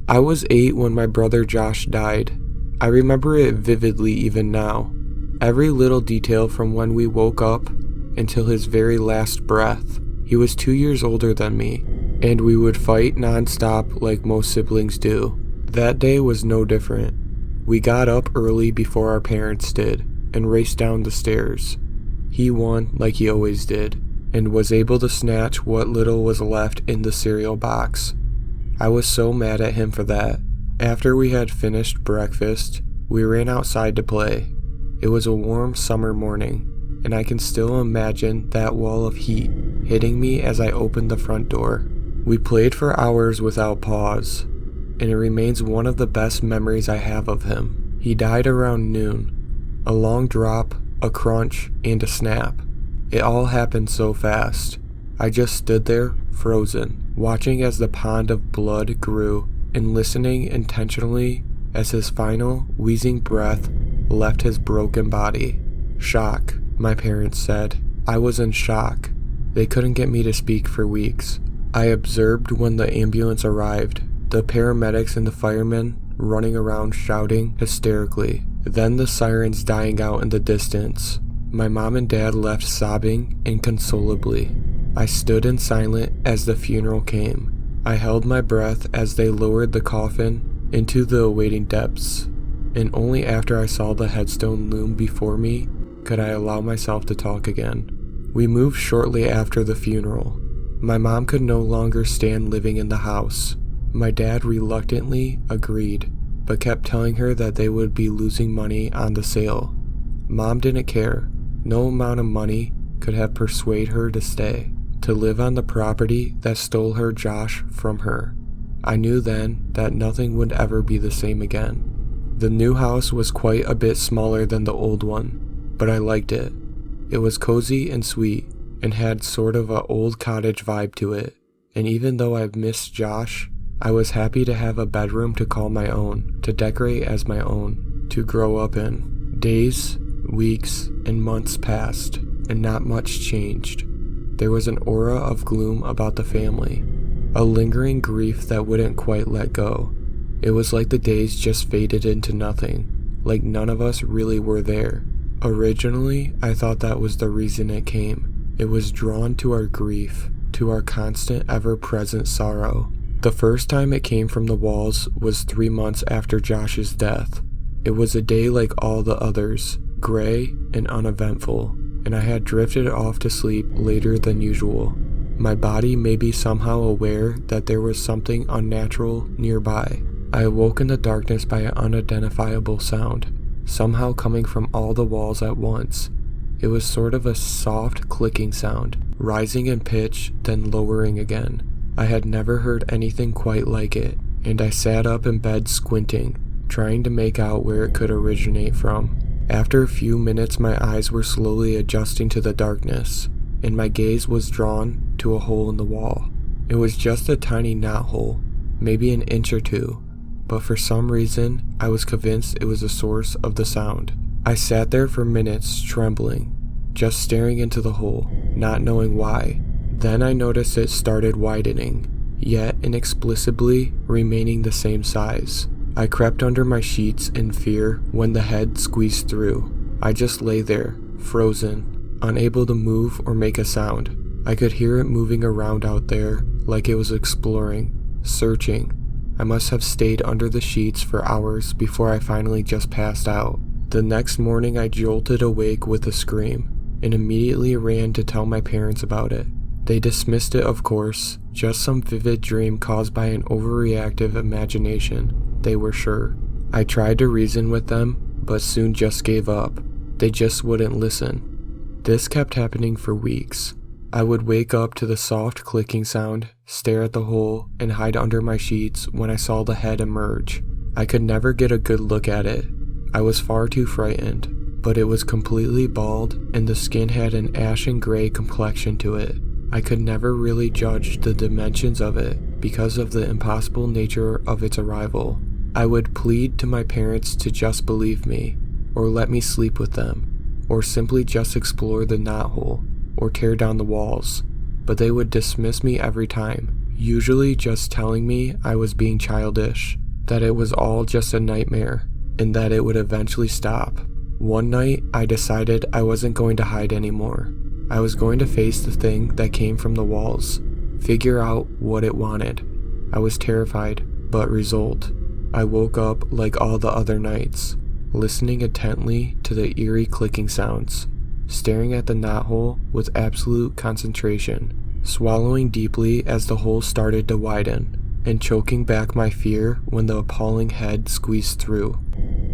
I was 8 when my brother Josh died. I remember it vividly even now. Every little detail from when we woke up until his very last breath. He was 2 years older than me, and we would fight non-stop like most siblings do. That day was no different. We got up early before our parents did and raced down the stairs. He won like he always did, and was able to snatch what little was left in the cereal box. I was so mad at him for that. After we had finished breakfast, we ran outside to play. It was a warm summer morning, and I can still imagine that wall of heat hitting me as I opened the front door. We played for hours without pause, and it remains one of the best memories I have of him. He died around noon. A long drop, a crunch, and a snap. It all happened so fast. I just stood there, frozen, watching as the pond of blood grew and listening intentionally as his final, wheezing breath left his broken body. Shock, my parents said. I was in shock. They couldn't get me to speak for weeks. I observed when the ambulance arrived, the paramedics and the firemen running around shouting hysterically, then the sirens dying out in the distance. My mom and dad left sobbing inconsolably. I stood in silence as the funeral came. I held my breath as they lowered the coffin into the awaiting depths, and only after I saw the headstone loom before me could I allow myself to talk again. We moved shortly after the funeral. My mom could no longer stand living in the house. My dad reluctantly agreed, but kept telling her that they would be losing money on the sale. Mom didn't care. No amount of money could have persuaded her to stay, to live on the property that stole her Josh from her. I knew then that nothing would ever be the same again. The new house was quite a bit smaller than the old one, but I liked it. It was cozy and sweet, and had sort of a old cottage vibe to it, and even though I missed Josh, I was happy to have a bedroom to call my own, to decorate as my own, to grow up in. Days, weeks, and months passed, and not much changed. There was an aura of gloom about the family, a lingering grief that wouldn't quite let go. It was like the days just faded into nothing, like none of us really were there. Originally, I thought that was the reason it came. It was drawn to our grief, to our constant, ever-present sorrow. The first time it came from the walls was 3 months after Josh's death. It was a day like all the others, gray and uneventful, and I had drifted off to sleep later than usual. My body may be somehow aware that there was something unnatural nearby. I awoke in the darkness by an unidentifiable sound, somehow coming from all the walls at once. It was sort of a soft clicking sound, rising in pitch, then lowering again. I had never heard anything quite like it, and I sat up in bed squinting, trying to make out where it could originate from. After a few minutes, my eyes were slowly adjusting to the darkness, and my gaze was drawn to a hole in the wall. It was just a tiny knot hole, maybe an inch or two, but for some reason, I was convinced it was the source of the sound. I sat there for minutes, trembling, just staring into the hole, not knowing why. Then I noticed it started widening, yet inexplicably remaining the same size. I crept under my sheets in fear when the head squeezed through. I just lay there, frozen, unable to move or make a sound. I could hear it moving around out there, like it was exploring, searching. I must have stayed under the sheets for hours before I finally just passed out. The next morning I jolted awake with a scream, and immediately ran to tell my parents about it. They dismissed it, of course, just some vivid dream caused by an overreactive imagination, they were sure. I tried to reason with them, but soon just gave up. They just wouldn't listen. This kept happening for weeks. I would wake up to the soft clicking sound, stare at the hole, and hide under my sheets when I saw the head emerge. I could never get a good look at it. I was far too frightened, but it was completely bald and the skin had an ashen gray complexion to it. I could never really judge the dimensions of it because of the impossible nature of its arrival. I would plead to my parents to just believe me, or let me sleep with them, or simply just explore the knothole, or tear down the walls, but they would dismiss me every time, usually just telling me I was being childish, that it was all just a nightmare, and that it would eventually stop. One night, I decided I wasn't going to hide anymore. I was going to face the thing that came from the walls, figure out what it wanted. I was terrified, but resolved. I woke up like all the other nights, listening intently to the eerie clicking sounds, staring at the knothole with absolute concentration, swallowing deeply as the hole started to widen, and choking back my fear when the appalling head squeezed through.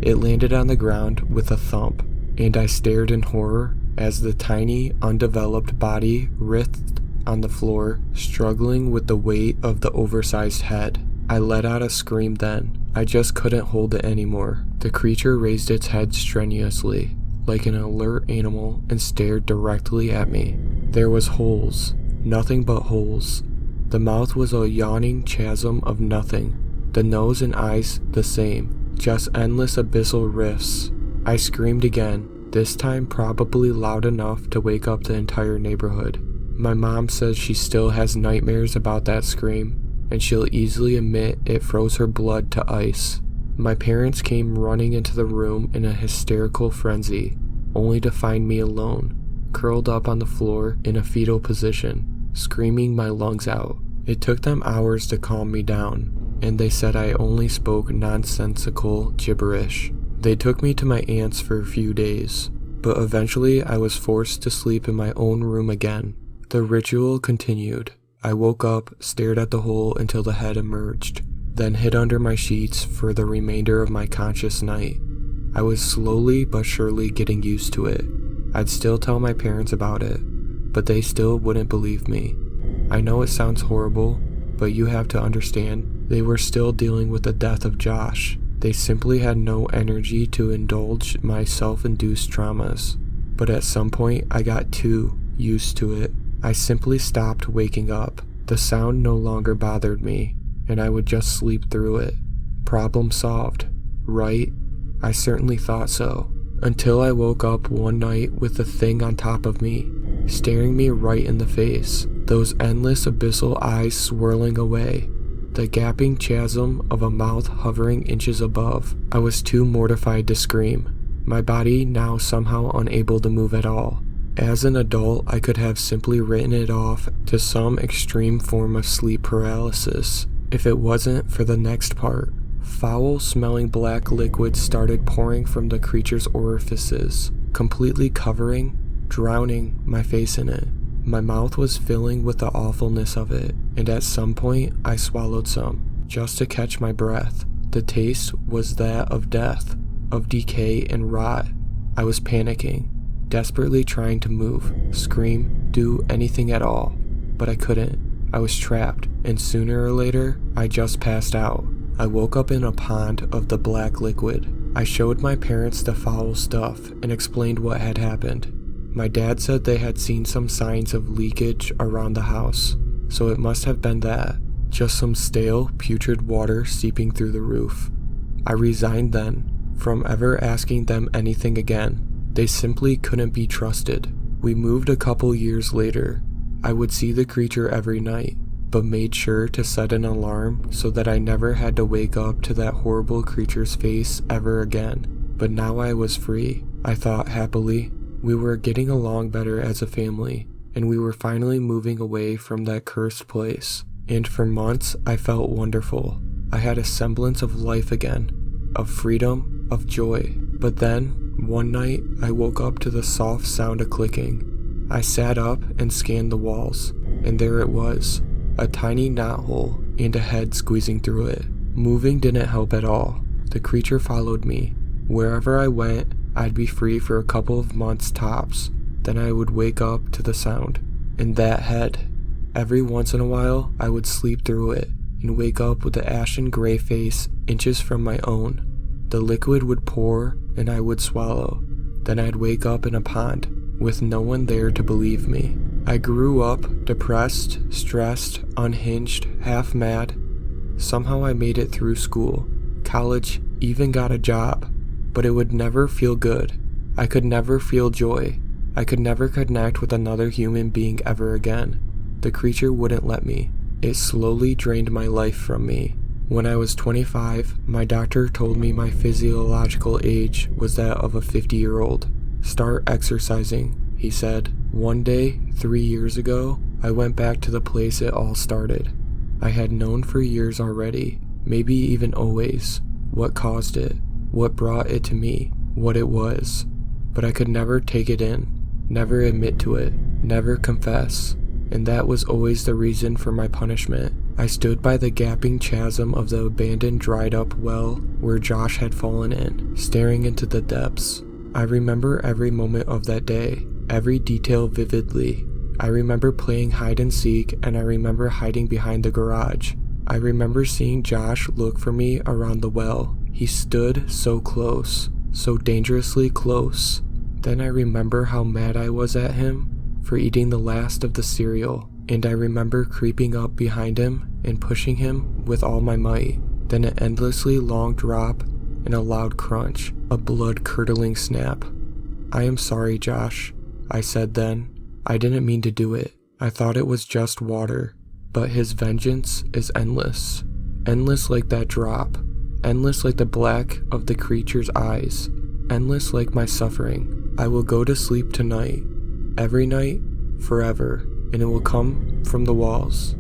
It landed on the ground with a thump, and I stared in horror as the tiny, undeveloped body writhed on the floor, struggling with the weight of the oversized head. I let out a scream then. I just couldn't hold it anymore. The creature raised its head strenuously, like an alert animal, and stared directly at me. There was holes, nothing but holes. The mouth was a yawning chasm of nothing. The nose and eyes the same, just endless abyssal rifts. I screamed again, this time probably loud enough to wake up the entire neighborhood. My mom says she still has nightmares about that scream, and she'll easily admit it froze her blood to ice. My parents came running into the room in a hysterical frenzy, only to find me alone, curled up on the floor in a fetal position, screaming my lungs out. It took them hours to calm me down, and they said I only spoke nonsensical gibberish. They took me to my aunt's for a few days, but eventually I was forced to sleep in my own room again. The ritual continued. I woke up, stared at the hole until the head emerged, then hid under my sheets for the remainder of my conscious night. I was slowly but surely getting used to it. I'd still tell my parents about it, but they still wouldn't believe me. I know it sounds horrible, but you have to understand, they were still dealing with the death of Josh. They simply had no energy to indulge my self-induced traumas. But at some point, I got too used to it. I simply stopped waking up. The sound no longer bothered me, and I would just sleep through it. Problem solved, right? I certainly thought so. Until I woke up one night with the thing on top of me, staring me right in the face. Those endless abyssal eyes swirling away. The gaping chasm of a mouth hovering inches above. I was too mortified to scream, my body now somehow unable to move at all. As an adult, I could have simply written it off to some extreme form of sleep paralysis, if it wasn't for the next part. Foul-smelling black liquid started pouring from the creature's orifices, completely covering, drowning my face in it. My mouth was filling with the awfulness of it, and at some point I swallowed some, just to catch my breath. The taste was that of death, of decay and rot. I was panicking, desperately trying to move, scream, do anything at all, but I couldn't. I was trapped, and sooner or later, I just passed out. I woke up in a pond of the black liquid. I showed my parents the foul stuff and explained what had happened. My dad said they had seen some signs of leakage around the house, so it must have been that. Just some stale, putrid water seeping through the roof. I resigned then, from ever asking them anything again. They simply couldn't be trusted. We moved a couple years later. I would see the creature every night, but made sure to set an alarm so that I never had to wake up to that horrible creature's face ever again. But now I was free, I thought happily. We were getting along better as a family, and we were finally moving away from that cursed place. And for months, I felt wonderful. I had a semblance of life again, of freedom, of joy. But then, one night, I woke up to the soft sound of clicking. I sat up and scanned the walls, and there it was, a tiny knothole and a head squeezing through it. Moving didn't help at all. The creature followed me. Wherever I went, I'd be free for a couple of months tops, then I would wake up to the sound. And that head. Every once in a while, I would sleep through it, and wake up with the ashen gray face inches from my own. The liquid would pour, and I would swallow. Then I'd wake up in a pond, with no one there to believe me. I grew up, depressed, stressed, unhinged, half mad. Somehow I made it through school, college, even got a job. But it would never feel good. I could never feel joy. I could never connect with another human being ever again. The creature wouldn't let me. It slowly drained my life from me. When I was 25, my doctor told me my physiological age was that of a 50-year-old. Start exercising, he said. One day, 3 years ago, I went back to the place it all started. I had known for years already, maybe even always, what caused it, what brought it to me, what it was. But I could never take it in, never admit to it, never confess. And that was always the reason for my punishment. I stood by the gaping chasm of the abandoned dried up well where Josh had fallen in, staring into the depths. I remember every moment of that day, every detail vividly. I remember playing hide and seek, and I remember hiding behind the garage. I remember seeing Josh look for me around the well. He stood so close, so dangerously close. Then I remember how mad I was at him for eating the last of the cereal, and I remember creeping up behind him and pushing him with all my might. Then an endlessly long drop and a loud crunch, a blood-curdling snap. "I am sorry, Josh," I said then. "I didn't mean to do it. I thought it was just water." But his vengeance is endless. Endless like that drop. Endless like the black of the creature's eyes. Endless like my suffering. I will go to sleep tonight. Every night, forever, and it will come from the walls.